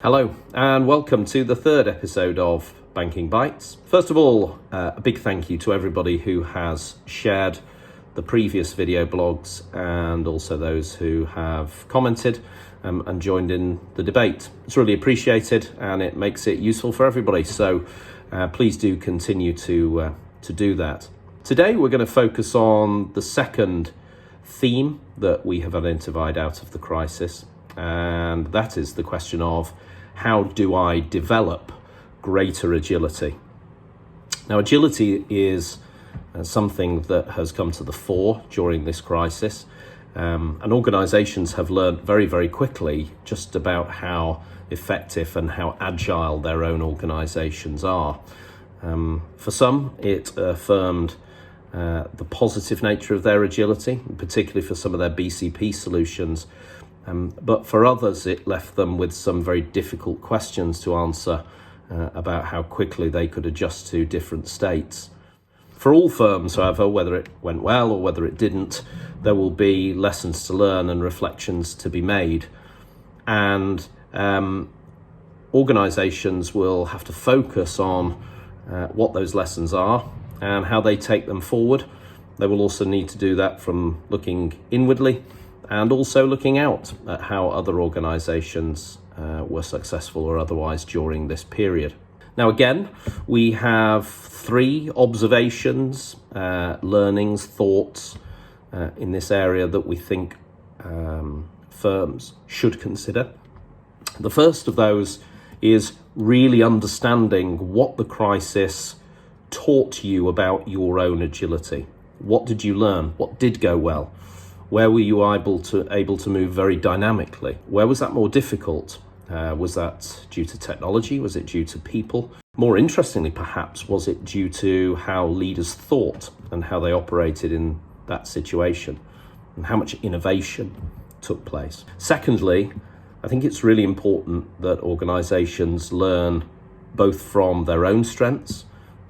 Hello and welcome to the third episode of Banking Bites. First of all, a big thank you to everybody who has shared the previous video blogs and also those who have commented and joined in the debate. It's really appreciated and it makes it useful for everybody. So please do continue to do that. Today we're going to focus on the second theme that we have identified out of the crisis, and that is the question of how do I develop greater agility? Now, agility is something that has come to the fore during this crisis, and organizations have learned very, very quickly just about how effective and how agile their own organizations are. For some, it affirmed the positive nature of their agility, particularly for some of their BCP solutions. But for others, it left them with some very difficult questions to answer about how quickly they could adjust to different states. For all firms, however, whether it went well or whether it didn't, there will be lessons to learn and reflections to be made. And organizations will have to focus on what those lessons are and how they take them forward. They will also need to do that from looking inwardly and also looking out at how other organizations were successful or otherwise during this period. Now, again, we have three observations, learnings, thoughts in this area that we think firms should consider. The first of those is really understanding what the crisis taught you about your own agility. What did you learn? What did go well? Where were you able to move very dynamically? Where was that more difficult? Was that due to technology? Was it due to people? More interestingly, perhaps, was it due to how leaders thought and how they operated in that situation and how much innovation took place? Secondly, I think it's really important that organizations learn both from their own strengths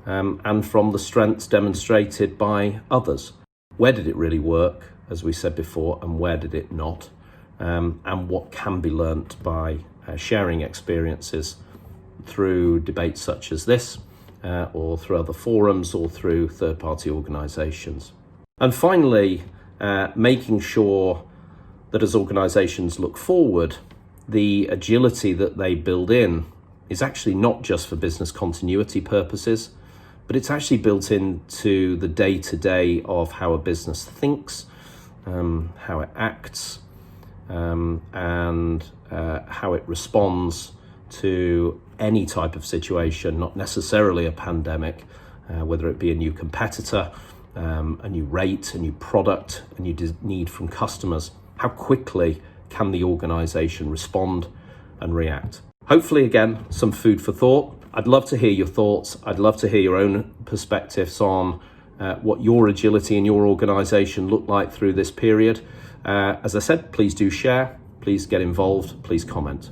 and from the strengths demonstrated by others. Where did it really work, as we said before, and where did it not? And what can be learnt by sharing experiences through debates such as this, or through other forums, or through third-party organisations. And finally, making sure that as organisations look forward, the agility that they build in is actually not just for business continuity purposes, but it's actually built into the day-to-day of how a business thinks, how it acts, and how it responds to any type of situation, not necessarily a pandemic, whether it be a new competitor, a new rate, a new product, a new need from customers. How quickly can the organization respond and react? Hopefully, again, some food for thought. I'd love to hear your thoughts. I'd love to hear your own perspectives on what your agility in your organization looked like through this period. As I said, please do share, please get involved, please comment.